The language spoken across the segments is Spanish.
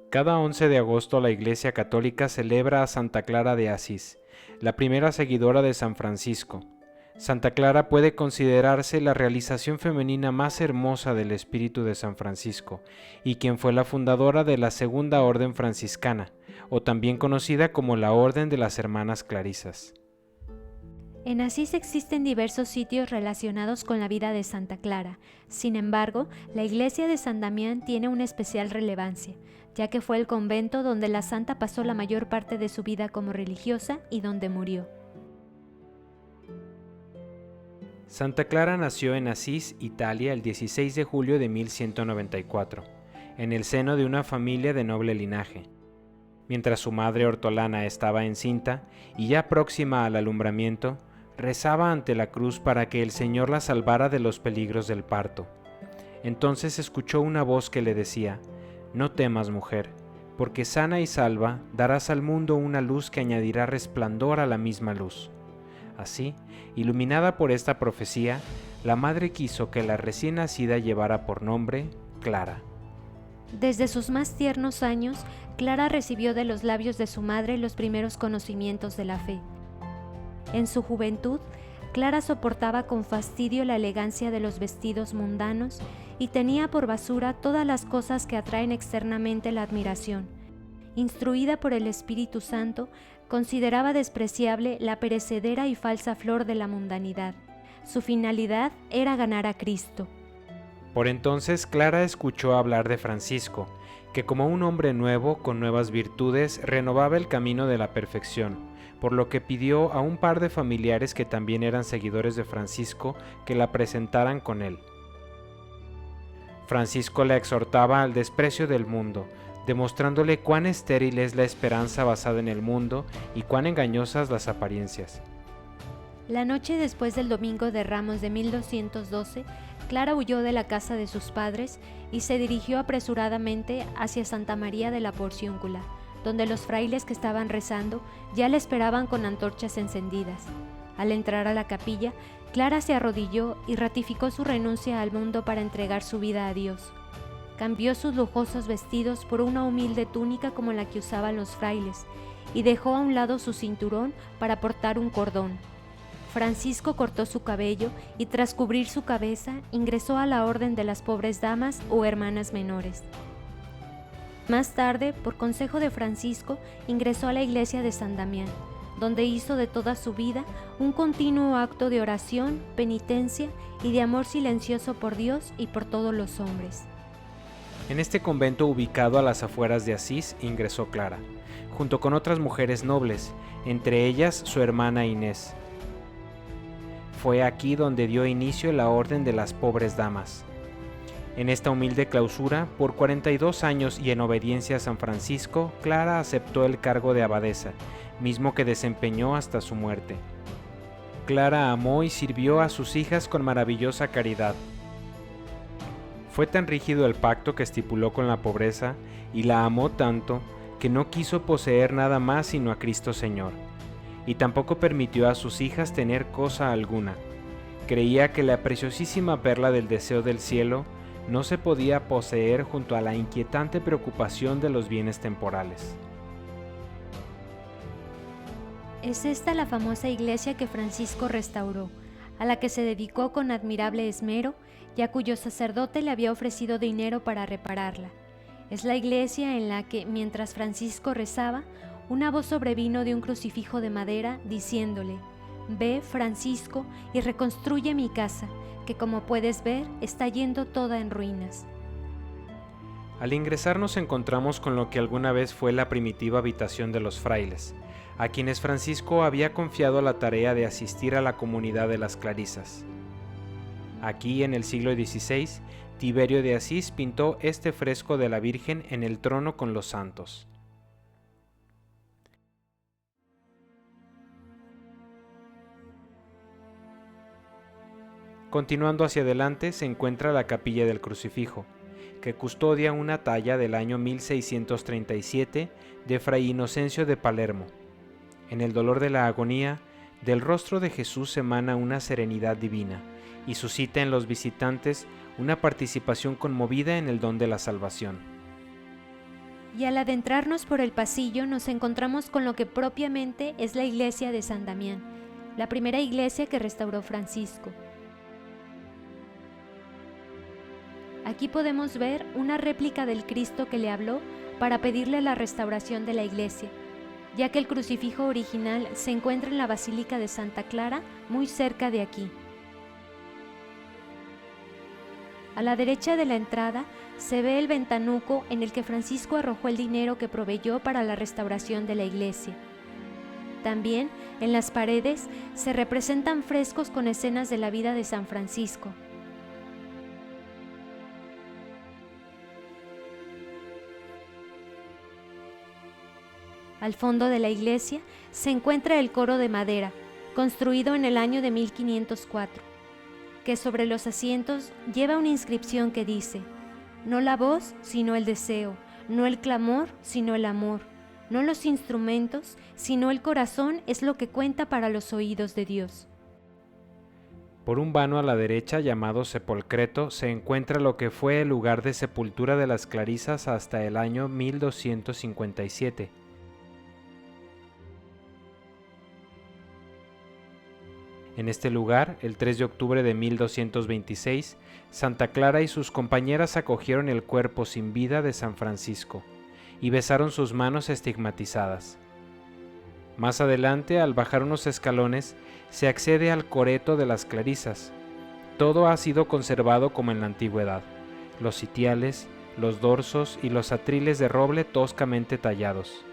Cada 11 de agosto la Iglesia Católica celebra a Santa Clara de Asís, la primera seguidora de San Francisco. Santa Clara puede considerarse la realización femenina más hermosa del espíritu de San Francisco y quien fue la fundadora de la Segunda Orden Franciscana, o también conocida como la Orden de las Hermanas Clarisas. En Asís existen diversos sitios relacionados con la vida de Santa Clara. Sin embargo, la iglesia de San Damián tiene una especial relevancia, ya que fue el convento donde la santa pasó la mayor parte de su vida como religiosa y donde murió. Santa Clara nació en Asís, Italia, el 16 de julio de 1194, en el seno de una familia de noble linaje. Mientras su madre Hortolana estaba encinta y ya próxima al alumbramiento, rezaba ante la cruz para que el Señor la salvara de los peligros del parto. Entonces escuchó una voz que le decía: «No temas, mujer, porque sana y salva darás al mundo una luz que añadirá resplandor a la misma luz». Así, iluminada por esta profecía, la madre quiso que la recién nacida llevara por nombre Clara. Desde sus más tiernos años, Clara recibió de los labios de su madre los primeros conocimientos de la fe. En su juventud, Clara soportaba con fastidio la elegancia de los vestidos mundanos y tenía por basura todas las cosas que atraen externamente la admiración. Instruida por el Espíritu Santo, consideraba despreciable la perecedera y falsa flor de la mundanidad. Su finalidad era ganar a Cristo. Por entonces Clara escuchó hablar de Francisco, que como un hombre nuevo con nuevas virtudes renovaba el camino de la perfección, por lo que pidió a un par de familiares que también eran seguidores de Francisco que la presentaran con él. Francisco la exhortaba al desprecio del mundo, demostrándole cuán estéril es la esperanza basada en el mundo y cuán engañosas las apariencias. La noche después del Domingo de Ramos de 1212, Clara huyó de la casa de sus padres y se dirigió apresuradamente hacia Santa María de la Porciúncula, donde los frailes que estaban rezando ya la esperaban con antorchas encendidas. Al entrar a la capilla, Clara se arrodilló y ratificó su renuncia al mundo para entregar su vida a Dios. Cambió sus lujosos vestidos por una humilde túnica como la que usaban los frailes y dejó a un lado su cinturón para portar un cordón. Francisco cortó su cabello y tras cubrir su cabeza ingresó a la orden de las pobres damas o hermanas menores. Más tarde, por consejo de Francisco, ingresó a la iglesia de San Damián, donde hizo de toda su vida un continuo acto de oración, penitencia y de amor silencioso por Dios y por todos los hombres. En este convento ubicado a las afueras de Asís ingresó Clara, junto con otras mujeres nobles, entre ellas su hermana Inés. Fue aquí donde dio inicio la Orden de las Pobres Damas. En esta humilde clausura, por 42 años y en obediencia a San Francisco, Clara aceptó el cargo de abadesa, mismo que desempeñó hasta su muerte. Clara amó y sirvió a sus hijas con maravillosa caridad. Fue tan rígido el pacto que estipuló con la pobreza y la amó tanto que no quiso poseer nada más sino a Cristo Señor, y tampoco permitió a sus hijas tener cosa alguna. Creía que la preciosísima perla del deseo del cielo no se podía poseer junto a la inquietante preocupación de los bienes temporales. Es esta la famosa iglesia que Francisco restauró, a la que se dedicó con admirable esmero y a cuyo sacerdote le había ofrecido dinero para repararla. Es la iglesia en la que, mientras Francisco rezaba, una voz sobrevino de un crucifijo de madera diciéndole: «Ve, Francisco, y reconstruye mi casa, que como puedes ver está yendo toda en ruinas». Al ingresar nos encontramos con lo que alguna vez fue la primitiva habitación de los frailes, a quienes Francisco había confiado la tarea de asistir a la comunidad de las Clarisas. Aquí, en el siglo XVI, Tiberio de Asís pintó este fresco de la Virgen en el trono con los santos. Continuando hacia adelante se encuentra la Capilla del Crucifijo, que custodia una talla del año 1637 de Fray Inocencio de Palermo. En el dolor de la agonía, del rostro de Jesús emana una serenidad divina y suscita en los visitantes una participación conmovida en el don de la salvación. Y al adentrarnos por el pasillo nos encontramos con lo que propiamente es la iglesia de San Damián, la primera iglesia que restauró Francisco. Aquí podemos ver una réplica del Cristo que le habló para pedirle la restauración de la iglesia, ya que el crucifijo original se encuentra en la Basílica de Santa Clara, muy cerca de aquí. A la derecha de la entrada se ve el ventanuco en el que Francisco arrojó el dinero que proveyó para la restauración de la iglesia. También en las paredes se representan frescos con escenas de la vida de San Francisco. Al fondo de la iglesia se encuentra el coro de madera, construido en el año de 1504, que sobre los asientos lleva una inscripción que dice: no la voz, sino el deseo, no el clamor, sino el amor, no los instrumentos, sino el corazón es lo que cuenta para los oídos de Dios. Por un vano a la derecha, llamado Sepolcreto, se encuentra lo que fue el lugar de sepultura de las clarisas hasta el año 1257. En este lugar, el 3 de octubre de 1226, Santa Clara y sus compañeras acogieron el cuerpo sin vida de San Francisco y besaron sus manos estigmatizadas. Más adelante, al bajar unos escalones, se accede al coreto de las clarisas. Todo ha sido conservado como en la antigüedad: los sitiales, los dorsos y los atriles de roble toscamente tallados.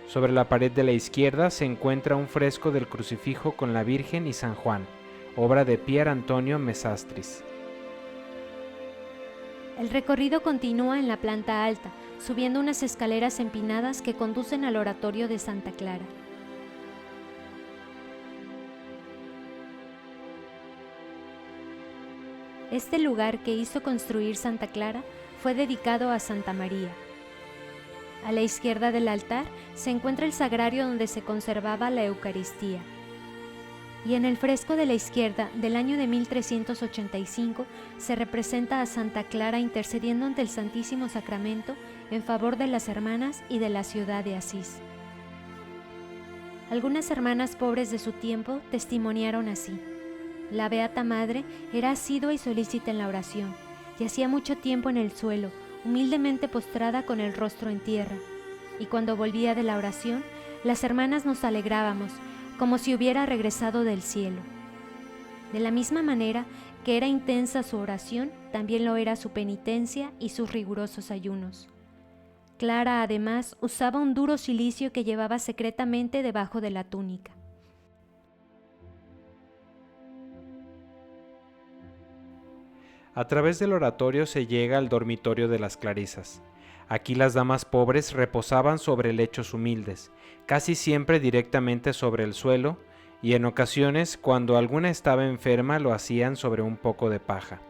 Sobre la pared de la izquierda se encuentra un fresco del crucifijo con la Virgen y San Juan, obra de Pier Antonio Mesastris. El recorrido continúa en la planta alta, subiendo unas escaleras empinadas que conducen al oratorio de Santa Clara. Este lugar que hizo construir Santa Clara fue dedicado a Santa María. A la izquierda del altar se encuentra el sagrario donde se conservaba la Eucaristía. Y en el fresco de la izquierda, del año de 1385, se representa a Santa Clara intercediendo ante el Santísimo Sacramento en favor de las hermanas y de la ciudad de Asís. Algunas hermanas pobres de su tiempo testimoniaron así: la Beata Madre era asidua y solícita en la oración, y hacía mucho tiempo en el suelo, humildemente postrada con el rostro en tierra, y cuando volvía de la oración, las hermanas nos alegrábamos, como si hubiera regresado del cielo. De la misma manera que era intensa su oración, también lo era su penitencia y sus rigurosos ayunos. Clara, además, usaba un duro cilicio que llevaba secretamente debajo de la túnica. A través del oratorio se llega al dormitorio de las clarisas. Aquí las damas pobres reposaban sobre lechos humildes, casi siempre directamente sobre el suelo, y en ocasiones, cuando alguna estaba enferma, lo hacían sobre un poco de paja.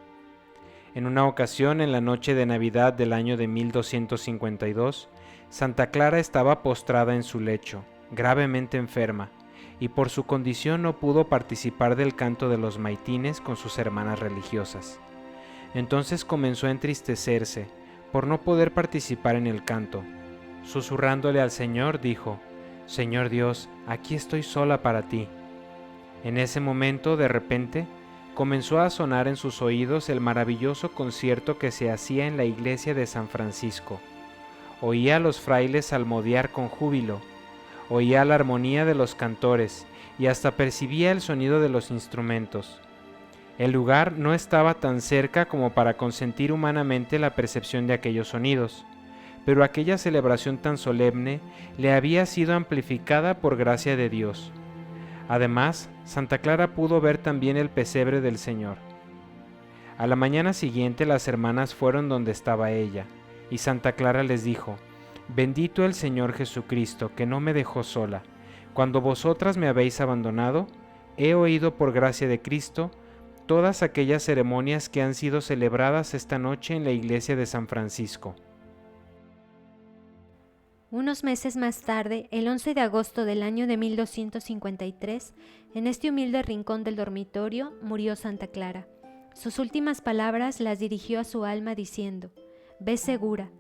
En una ocasión, en la noche de Navidad del año de 1252, Santa Clara estaba postrada en su lecho, gravemente enferma, y por su condición no pudo participar del canto de los maitines con sus hermanas religiosas. Entonces comenzó a entristecerse por no poder participar en el canto. Susurrándole al Señor, dijo: «Señor Dios, aquí estoy sola para ti». En ese momento, de repente, comenzó a sonar en sus oídos el maravilloso concierto que se hacía en la iglesia de San Francisco. Oía a los frailes salmodiar con júbilo, oía la armonía de los cantores y hasta percibía el sonido de los instrumentos. El lugar no estaba tan cerca como para consentir humanamente la percepción de aquellos sonidos, pero aquella celebración tan solemne le había sido amplificada por gracia de Dios. Además, Santa Clara pudo ver también el pesebre del Señor. A la mañana siguiente las hermanas fueron donde estaba ella, y Santa Clara les dijo: «Bendito el Señor Jesucristo, que no me dejó sola. Cuando vosotras me habéis abandonado, he oído por gracia de Cristo todas aquellas ceremonias que han sido celebradas esta noche en la iglesia de San Francisco». Unos meses más tarde, el 11 de agosto del año de 1253, en este humilde rincón del dormitorio murió Santa Clara. Sus últimas palabras las dirigió a su alma diciendo: «Ve segura,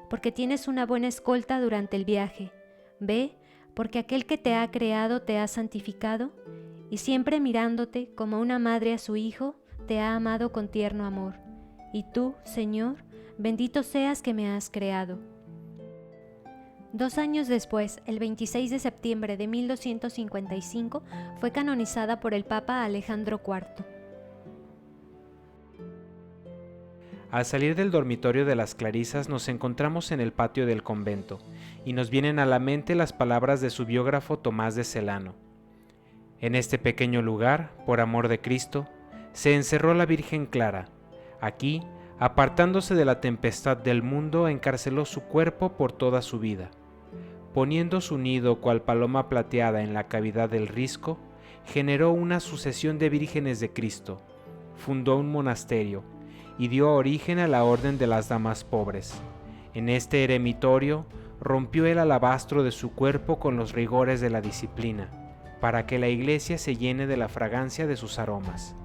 porque tienes una buena escolta durante el viaje. Ve, porque aquel que te ha creado te ha santificado, y siempre mirándote como una madre a su hijo, te ha amado con tierno amor. Y tú, Señor, bendito seas que me has creado. 2 años después, el 26 de septiembre de 1255, fue canonizada por el Papa Alejandro IV. Al salir del dormitorio de las Clarisas nos encontramos en el patio del convento y nos vienen a la mente las palabras de su biógrafo Tomás de Celano. En este pequeño lugar, por amor de Cristo, se encerró la Virgen Clara. Aquí, apartándose de la tempestad del mundo, encarceló su cuerpo por toda su vida. Poniendo su nido cual paloma plateada en la cavidad del risco, generó una sucesión de vírgenes de Cristo, fundó un monasterio y dio origen a la Orden de las Damas Pobres. En este eremitorio rompió el alabastro de su cuerpo con los rigores de la disciplina, para que la iglesia se llene de la fragancia de sus aromas.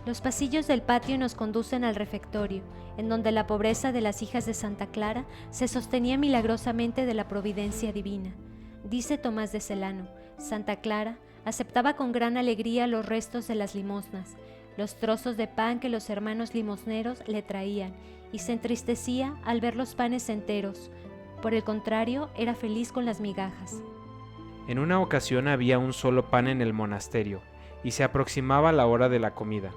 Los pasillos del patio nos conducen al refectorio, en donde la pobreza de las hijas de Santa Clara se sostenía milagrosamente de la providencia divina. Dice Tomás de Celano, Santa Clara aceptaba con gran alegría los restos de las limosnas, los trozos de pan que los hermanos limosneros le traían, y se entristecía al ver los panes enteros. Por el contrario, era feliz con las migajas. En una ocasión había un solo pan en el monasterio, y se aproximaba la hora de la comida.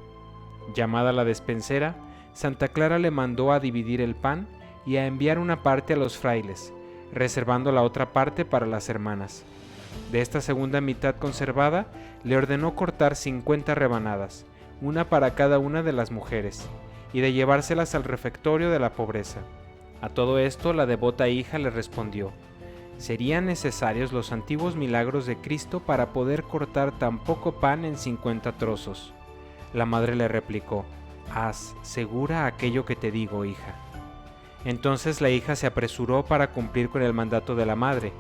Llamada la despensera, Santa Clara le mandó a dividir el pan y a enviar una parte a los frailes, reservando la otra parte para las hermanas. De esta segunda mitad conservada, le ordenó cortar 50 rebanadas, una para cada una de las mujeres, y de llevárselas al refectorio de la pobreza. A todo esto la devota hija le respondió: ¿serían necesarios los antiguos milagros de Cristo para poder cortar tan poco pan en 50 trozos? La madre le replicó: haz segura aquello que te digo, hija. Entonces la hija se apresuró para cumplir con el mandato de la madre,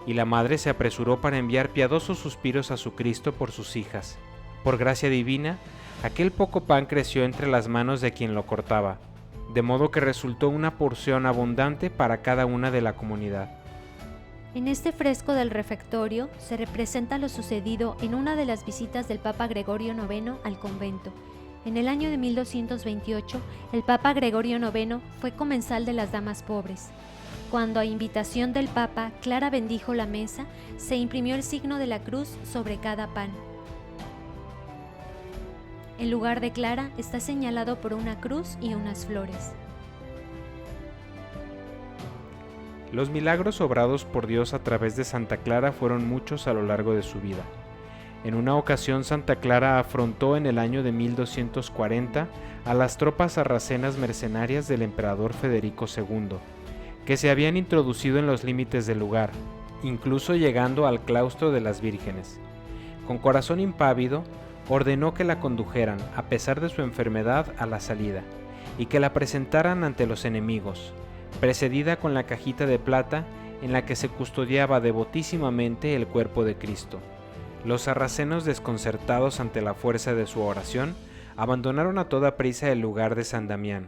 y la madre se apresuró para enviar piadosos suspiros a su Cristo por sus hijas. Por gracia divina, aquel poco pan creció entre las manos de quien lo cortaba, de modo que resultó una porción abundante para cada una de la comunidad. En este fresco del refectorio se representa lo sucedido en una de las visitas del Papa Gregorio IX al convento. En el año de 1228, el Papa Gregorio IX fue comensal de las Damas Pobres. Cuando a invitación del Papa, Clara bendijo la mesa, se imprimió el signo de la cruz sobre cada pan. El lugar de Clara está señalado por una cruz y unas flores. Los milagros obrados por Dios a través de Santa Clara fueron muchos a lo largo de su vida. En una ocasión Santa Clara afrontó en el año de 1240 a las tropas sarracenas mercenarias del emperador Federico II, que se habían introducido en los límites del lugar, incluso llegando al claustro de las vírgenes. Con corazón impávido, ordenó que la condujeran, a pesar de su enfermedad, a la salida, y que la presentaran ante los enemigos, precedida con la cajita de plata en la que se custodiaba devotísimamente el cuerpo de Cristo. Los sarracenos, desconcertados ante la fuerza de su oración, abandonaron a toda prisa el lugar de San Damián.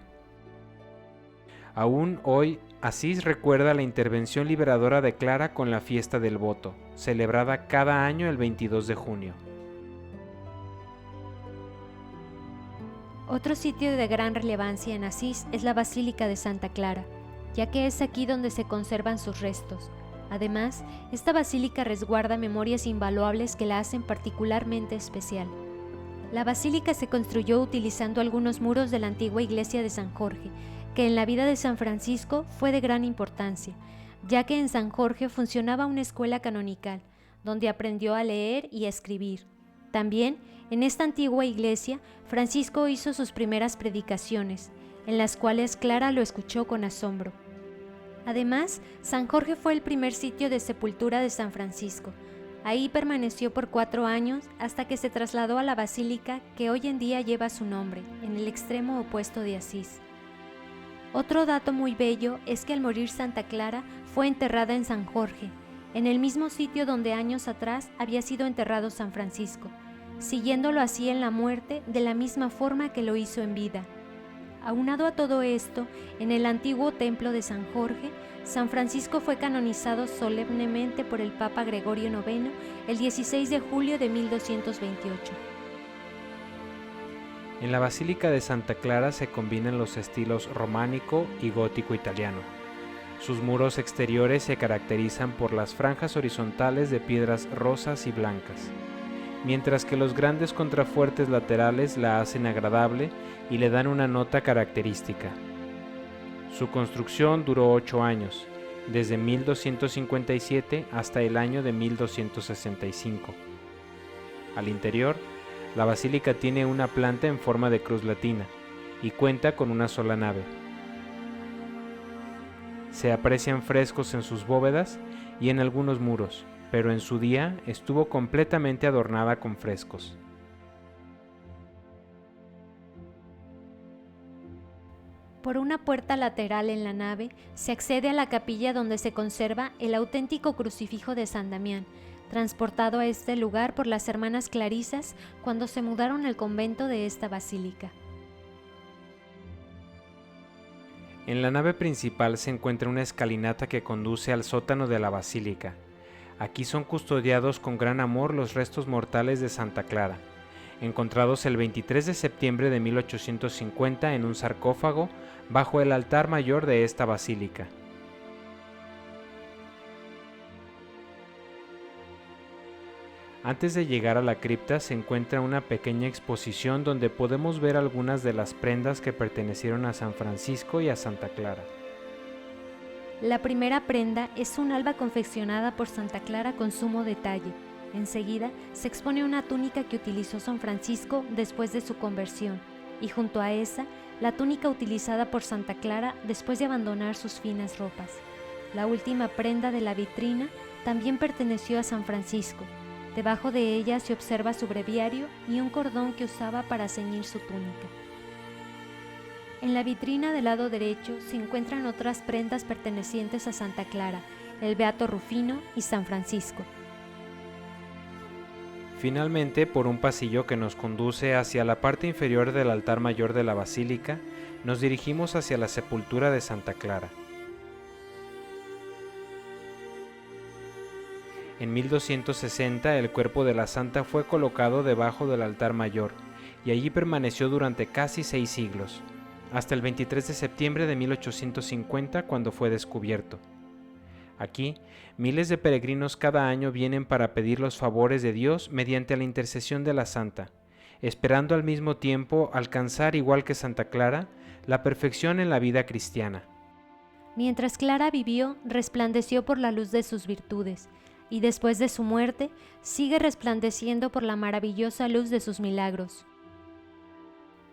Aún hoy, Asís recuerda la intervención liberadora de Clara con la fiesta del voto, celebrada cada año el 22 de junio. Otro sitio de gran relevancia en Asís es la Basílica de Santa Clara, ya que es aquí donde se conservan sus restos. Además, esta basílica resguarda memorias invaluables que la hacen particularmente especial. La basílica se construyó utilizando algunos muros de la antigua iglesia de San Jorge, que en la vida de San Francisco fue de gran importancia, ya que en San Jorge funcionaba una escuela canonical, donde aprendió a leer y a escribir. También, en esta antigua iglesia, Francisco hizo sus primeras predicaciones, en las cuales Clara lo escuchó con asombro. Además, San Jorge fue el primer sitio de sepultura de San Francisco. Ahí permaneció por 4 años hasta que se trasladó a la basílica que hoy en día lleva su nombre, en el extremo opuesto de Asís. Otro dato muy bello es que al morir Santa Clara fue enterrada en San Jorge, en el mismo sitio donde años atrás había sido enterrado San Francisco, siguiéndolo así en la muerte de la misma forma que lo hizo en vida. Aunado a todo esto, en el antiguo templo de San Jorge, San Francisco fue canonizado solemnemente por el Papa Gregorio IX el 16 de julio de 1228. En la Basílica de Santa Clara se combinan los estilos románico y gótico italiano. Sus muros exteriores se caracterizan por las franjas horizontales de piedras rosas y blancas, mientras que los grandes contrafuertes laterales la hacen agradable y le dan una nota característica. Su construcción duró 8 años, desde 1257 hasta el año de 1265. Al interior, la basílica tiene una planta en forma de cruz latina y cuenta con una sola nave. Se aprecian frescos en sus bóvedas y en algunos muros, pero en su día estuvo completamente adornada con frescos. Por una puerta lateral en la nave se accede a la capilla donde se conserva el auténtico crucifijo de San Damián, transportado a este lugar por las hermanas clarisas cuando se mudaron al convento de esta basílica. En la nave principal se encuentra una escalinata que conduce al sótano de la basílica. Aquí son custodiados con gran amor los restos mortales de Santa Clara, encontrados el 23 de septiembre de 1850 en un sarcófago bajo el altar mayor de esta basílica. Antes de llegar a la cripta se encuentra una pequeña exposición donde podemos ver algunas de las prendas que pertenecieron a San Francisco y a Santa Clara. La primera prenda es un alba confeccionada por Santa Clara con sumo detalle. Enseguida se expone una túnica que utilizó San Francisco después de su conversión, y junto a esa, la túnica utilizada por Santa Clara después de abandonar sus finas ropas. La última prenda de la vitrina también perteneció a San Francisco. Debajo de ella se observa su breviario y un cordón que usaba para ceñir su túnica. En la vitrina del lado derecho se encuentran otras prendas pertenecientes a Santa Clara, el Beato Rufino y San Francisco. Finalmente, por un pasillo que nos conduce hacia la parte inferior del altar mayor de la basílica, nos dirigimos hacia la sepultura de Santa Clara. En 1260 el cuerpo de la santa fue colocado debajo del altar mayor y allí permaneció durante casi 6 siglos, hasta el 23 de septiembre de 1850 cuando fue descubierto. Aquí, miles de peregrinos cada año vienen para pedir los favores de Dios mediante la intercesión de la santa, esperando al mismo tiempo alcanzar, igual que Santa Clara, la perfección en la vida cristiana. Mientras Clara vivió, resplandeció por la luz de sus virtudes, y después de su muerte, sigue resplandeciendo por la maravillosa luz de sus milagros.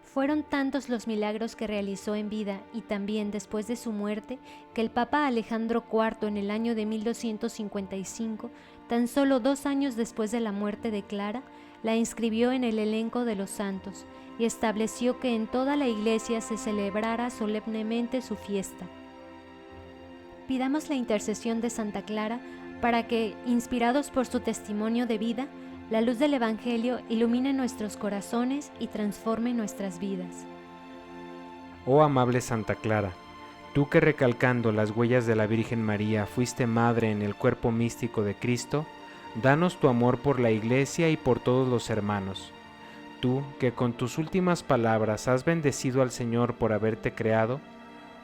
Fueron tantos los milagros que realizó en vida y también después de su muerte que el Papa Alejandro IV en el año de 1255, tan solo 2 años después de la muerte de Clara, la inscribió en el elenco de los santos y estableció que en toda la Iglesia se celebrara solemnemente su fiesta. Pidamos la intercesión de Santa Clara para que, inspirados por su testimonio de vida, la luz del Evangelio ilumine nuestros corazones y transforme nuestras vidas. Oh amable Santa Clara, tú que recalcando las huellas de la Virgen María fuiste madre en el cuerpo místico de Cristo, danos tu amor por la Iglesia y por todos los hermanos. Tú que con tus últimas palabras has bendecido al Señor por haberte creado,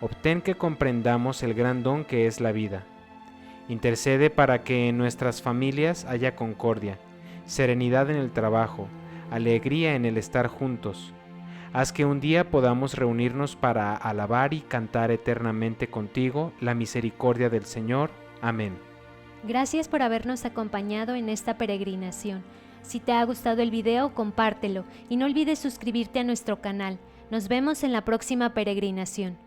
obtén que comprendamos el gran don que es la vida. Intercede para que en nuestras familias haya concordia, serenidad en el trabajo, alegría en el estar juntos. Haz que un día podamos reunirnos para alabar y cantar eternamente contigo la misericordia del Señor. Amén. Gracias por habernos acompañado en esta peregrinación. Si te ha gustado el video, compártelo y no olvides suscribirte a nuestro canal. Nos vemos en la próxima peregrinación.